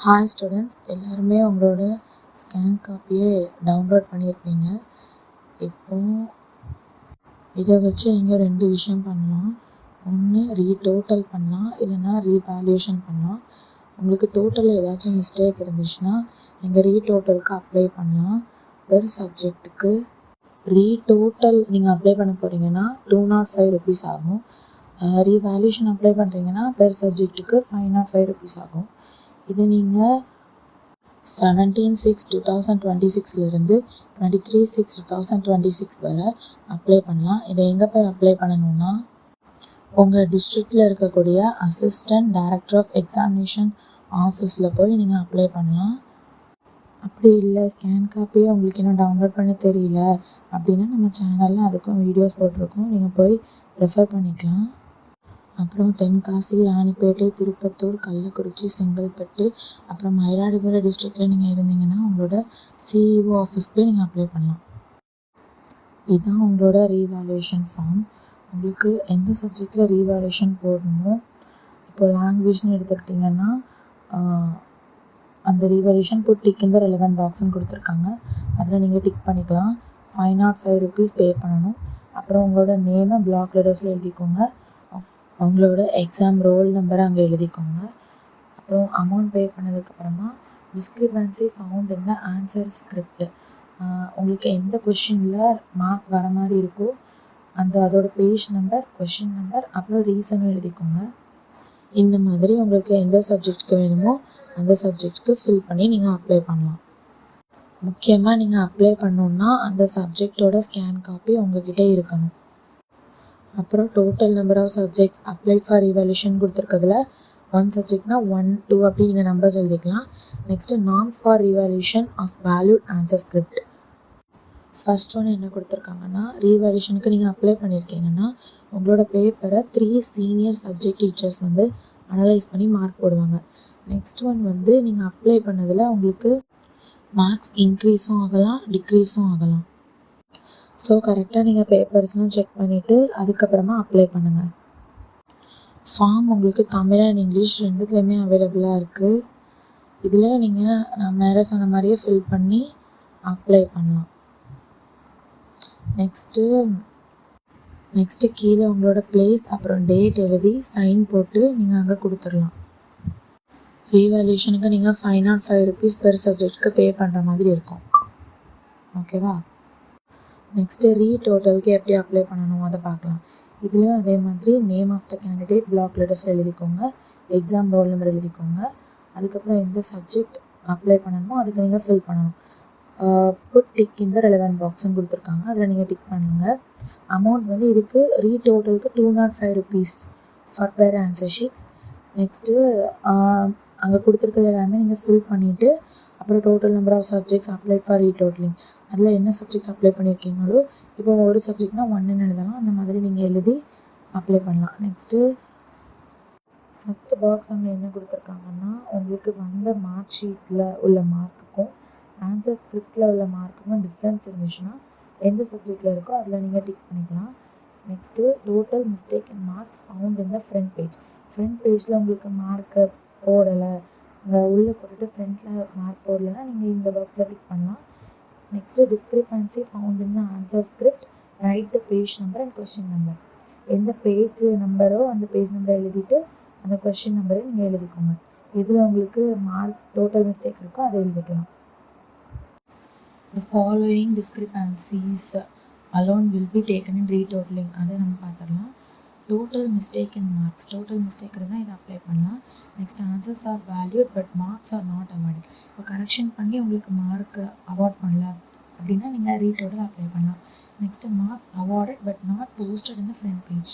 Hi students, எல்லாருமே உங்களோட scan காப்பியை டவுன்லோட் பண்ணியிருப்பீங்க. இப்போ இதை வச்சு நீங்கள் 2 விஷயம் பண்ணலாம். ஒன்று ரீடோட்டல் பண்ணலாம், இல்லைனா ரீவேல்யூஷன் பண்ணலாம். உங்களுக்கு டோட்டலில் ஏதாச்சும் மிஸ்டேக் இருந்துச்சுன்னா நீங்கள் ரீடோட்டலுக்கு அப்ளை பண்ணலாம். பெர் சப்ஜெக்ட்டுக்கு ரீடோட்டல் நீங்கள் அப்ளை பண்ண போகிறீங்கன்னா 205 ருபீஸ் ஆகும். ரீவேல்யூஷன் அப்ளை பண்ணுறீங்கன்னா பெர் சப்ஜெக்ட்டுக்கு 505 ருபீஸ் ஆகும். இது நீங்கள் 17/6/2026 23/6/2026 வரை அப்ளை பண்ணலாம். இதை எங்கே போய் அப்ளை பண்ணணும்னா உங்கள் டிஸ்ட்ரிக்டில் இருக்கக்கூடிய அசிஸ்டன்ட் டைரக்டர் ஆஃப் எக்ஸாமினேஷன் ஆஃபீஸில் போய் நீங்கள் அப்ளை பண்ணலாம். அப்படி இல்லை, ஸ்கேன் காப்பியை உங்களுக்கு இன்னும் டவுன்லோட் பண்ண தெரியல அப்படின்னா நம்ம சேனலில் அதுக்கும் வீடியோஸ் போட்டிருக்கோம், நீங்கள் போய் ரெஃபர் பண்ணிக்கலாம். அப்புறம் தென்காசி, ராணிப்பேட்டை, திருப்பத்தூர், கள்ளக்குறிச்சி, செங்கல்பட்டு, அப்புறம் மயிலாடுதுறை டிஸ்ட்ரிக்டில் நீங்கள் இருந்தீங்கன்னா உங்களோட சிஇஓ ஆஃபீஸ்க்கு போய் நீங்கள் அப்ளை பண்ணலாம். இதுதான் உங்களோட ரீவேல்யூஷன் ஃபார்ம். உங்களுக்கு எந்த சப்ஜெக்டில் ரீவேல்யூஷன் போடணுமோ, இப்போ லாங்குவேஜ்னு எடுத்துக்கிட்டிங்கன்னா அந்த ரீவேல்யூஷன் டிக் இந்த ரெலவெண்ட் பாக்ஸ்ன்னு கொடுத்துருக்காங்க, அதில் நீங்கள் டிக் பண்ணிக்கலாம். 505 ருபீஸ் பே பண்ணணும். அப்புறம் உங்களோட நேமை பிளாக் லெட்டர்ஸில் எழுதிக்கோங்க. உங்களோட எக்ஸாம் ரோல் நம்பரை அங்கே எழுதிக்கோங்க. அப்புறம் அமௌண்ட் பே பண்ணதுக்கப்புறமா discrepancy found in the answer script, உங்களுக்கு எந்த கொஷினில் மார்க் வர மாதிரி இருக்கோ அதோட பேஜ் நம்பர், கொஷின் நம்பர், அப்புறம் ரீசனும் எழுதிக்கோங்க. இந்த மாதிரி உங்களுக்கு எந்த சப்ஜெக்ட்டுக்கு வேணுமோ அந்த சப்ஜெக்ட்டுக்கு ஃபில் பண்ணி நீங்கள் அப்ளை பண்ணலாம். முக்கியமாக நீங்கள் அப்ளை பண்ணணுன்னா அந்த சப்ஜெக்டோட ஸ்கேன் காப்பி உங்ககிட்ட இருக்கணும். அப்புறம் total number of subjects applied for revaluation கொடுத்துருக்கிறதுல 1 சப்ஜெக்ட்னா 1, 2 அப்படி நீங்கள் நம்பர்ஸ் எழுதிக்கலாம். Next norms for revaluation of valued answer script. First ஒன்று என்ன கொடுத்துருக்காங்கன்னா, ரீவேல்யூஷனுக்கு நீங்கள் அப்ளை பண்ணியிருக்கீங்கன்னா உங்களோட பேப்பரை 3 சீனியர் சப்ஜெக்ட் டீச்சர்ஸ் அனலைஸ் பண்ணி மார்க் போடுவாங்க. நெக்ஸ்ட் ஒன் நீங்கள் அப்ளை பண்ணதில் உங்களுக்கு மார்க்ஸ் இன்க்ரீஸும் ஆகலாம், டிக்ரீஸும் ஆகலாம். ஸோ கரெக்டாக நீங்கள் பேப்பர்ஸ்லாம் செக் பண்ணிவிட்டு அதுக்கப்புறமா அப்ளை பண்ணுங்கள். ஃபார்ம் உங்களுக்கு தமிழ் அண்ட் இங்கிலீஷ் ரெண்டுத்துலேயுமே அவைலபிளாக இருக்குது. இதில் நீங்கள் நான் மேலே சொன்ன மாதிரியே ஃபில் பண்ணி அப்ளை பண்ணலாம். நெக்ஸ்ட்டு கீழே உங்களோட ப்ளேஸ் அப்புறம் டேட் எழுதி சைன் போட்டு நீங்கள் அங்கே கொடுத்துடலாம். ரீவேல்யூஷனுக்கு நீங்கள் 505 ருபீஸ் பெர் சப்ஜெக்ட்டுக்கு பே பண்ணுற மாதிரி இருக்கும். ஓகேவா? நெக்ஸ்ட்டு ரீடோட்டலுக்கு எப்படி அப்ளை பண்ணணும் அதை பார்க்கலாம். இதுலேயும் அதே மாதிரி name of the candidate block லெட்டர்ஸில் எழுதிக்கோங்க, எக்ஸாம் ரோல் நம்பர் எழுதிக்கோங்க. அதுக்கப்புறம் எந்த சப்ஜெக்ட் அப்ளை பண்ணணுமோ அதுக்கு நீங்கள் ஃபில் பண்ணணும். புட் டிக் இந்த ரெலவெண்ட் பாக்ஸ்ன்னு கொடுத்துருக்காங்க, அதில் நீங்கள் டிக் பண்ணுங்கள். அமௌண்ட் இதுக்கு ரீடோட்டலுக்கு 205 rupees for per answer sheets. Next அங்கே கொடுத்துருக்கிறது எல்லாமே நீங்கள் ஃபில் பண்ணிவிட்டு அப்புறம் total number of subjects applied for retotaling, அதில் என்ன சப்ஜெக்ட் அப்ளை பண்ணியிருக்கீங்களோ, இப்போ ஒரு சப்ஜெக்ட்னா 1ன்னு எழுதலாம், அந்த மாதிரி நீங்கள் எழுதி அப்ளை பண்ணலாம். நெக்ஸ்ட்டு ஃபஸ்ட்டு பாக்ஸ் அங்கே என்ன கொடுத்துருக்காங்கன்னா, உங்களுக்கு வந்த மார்க் ஷீட்டில் உள்ள மார்க்குக்கும் ஆன்சர் ஸ்கிரிப்டில் உள்ள மார்க்குக்கும் டிஃப்ரென்ஸ் இருந்துச்சுன்னா எந்த சப்ஜெக்டில் இருக்கோ அதில் நீங்கள் டிக் பண்ணிக்கலாம். Next total mistake in marks found in the front page. Front பேஜில் உங்களுக்கு மார்க்கை போடலை, அங்கே உள்ளே போட்டுட்டு ஃப்ரண்ட்டில் மார்க் போடலைன்னா நீங்கள் இந்த பாக்ஸில் டிக் பண்ணலாம். Next discrepancy found in the answer script, right the page number and question number. எந்த பேஜ் நம்பரோ அந்த பேஜ் நம்பரை எழுதிட்டு அந்த கொஷின் நம்பரை நீங்கள் எழுதிக்கோங்க. இதில் உங்களுக்கு மார்க் டோட்டல் மிஸ்டேக் இருக்கோ அதை எழுதிக்கலாம். The following discrepancies alone will be taken in retotaling, அதை நம்ம பார்த்துடலாம். Total mistake in marks, total mistake இருந்தால் இதை அப்ளை பண்ணலாம். Next answers are valued but marks are not awarded. இப்போ கரெக்ஷன் பண்ணி உங்களுக்கு மார்க்கு அவார்ட் பண்ணல அப்படின்னா நீங்கள் ரீடோட்டல் அப்ளை பண்ணலாம். Next marks awarded but not posted in the front page.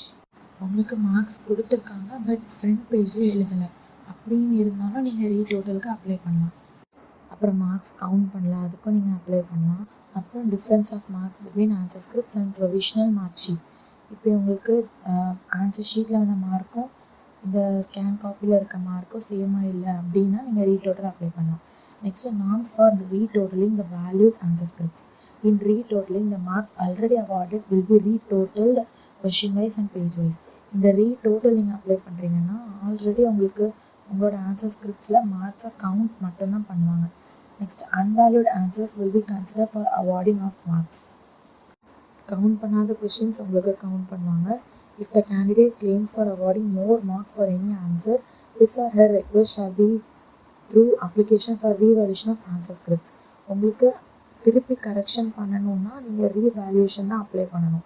உங்களுக்கு மார்க்ஸ் கொடுத்துருக்காங்க பட் ஃப்ரண்ட் பேஜில் எழுதலை அப்படின்னு இருந்தாலும் நீங்கள் ரீடோட்டலுக்கு அப்ளை பண்ணலாம். அப்புறம் மார்க்ஸ் கவுண்ட் பண்ணல, அதுக்கும் நீங்கள் அப்ளை பண்ணலாம். அப்புறம் difference of marks between answer scripts and provisional mark sheet. இப்போ உங்களுக்கு ஆன்சர் ஷீட்டில் வந்த மார்க்கும் இந்த ஸ்கேன் காப்பியில் இருக்க மார்க்கும் சேமாக இல்லை அப்படின்னா நீங்கள் ரீடோட்டல் அப்ளை பண்ணலாம். Next norms for retotalling the valued answer scripts. In retotalling the marks already awarded will be retotalled question wise and page wise. இந்த ரீடோட்டலிங் அப்ளை பண்ணுறீங்கன்னா ஆல்ரெடி உங்களுக்கு உங்களோட ஆன்சர் ஸ்கிரிப்ட்ஸில் மார்க்ஸை கவுண்ட் மட்டும்தான் பண்ணுவாங்க. Next unvalued answers will be consider for awarding of marks. Count பண்ணாத questions உங்களுக்கு கவுண்ட் பண்ணுவாங்க. If the candidate claims for awarding more marks for any answer, his or her request shall be through application for revaluation of answer scripts. உங்களுக்கு திருப்பி correction பண்ணணுன்னா நீங்கள் revaluation தான் apply பண்ணணும்.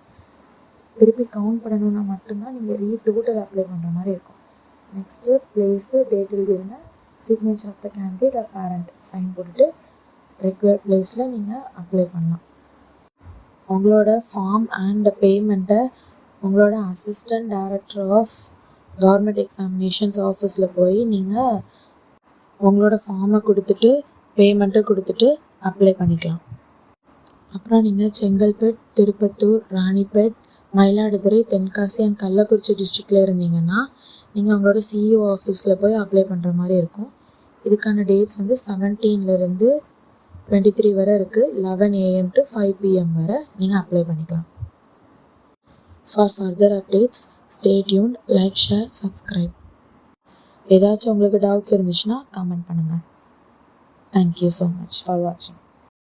திருப்பி கவுண்ட் பண்ணணுன்னா மட்டும்தான் நீங்கள் டோட்டல் அப்ளை பண்ணுற மாதிரி இருக்கும். நெக்ஸ்ட்டு பிளேஸு டேட் எழுதிருங்க. Signature of the candidate or parent sign போட்டுட்டு ரெக்வயர்ட் பிளேஸில் நீங்கள் அப்ளை பண்ணலாம். உங்களோட ஃபார்ம் அண்ட் பேமெண்ட்டை உங்களோட assistant director of government examinations ஆஃபீஸில் போய் நீங்கள் உங்களோட ஃபார்மை கொடுத்துட்டு பேமெண்ட்டை கொடுத்துட்டு அப்ளை பண்ணிக்கலாம். அப்புறம் நீங்கள் செங்கல்பேட், திருப்பத்தூர், ராணிப்பேட், மயிலாடுதுறை, தென்காசி அண்ட் கள்ளக்குறிச்சி டிஸ்ட்ரிக்டில் இருந்தீங்கன்னா நீங்கள் உங்களோட சிஇஓ ஆஃபீஸில் போய் அப்ளை பண்ணுற மாதிரி இருக்கும். இதுக்கான டேட்ஸ் வந்து 17 23 வரை இருக்குது. 11 AM to 5 PM வரை நீங்கள் அப்ளை பண்ணிக்கலாம். For further updates stay tuned, like, share, subscribe. ஏதாச்சும் உங்களுக்கு டவுட்ஸ் இருந்துச்சுன்னா கமெண்ட் பண்ணுங்கள். தேங்க்யூ ஸோ மச் ஃபார் வாட்சிங்.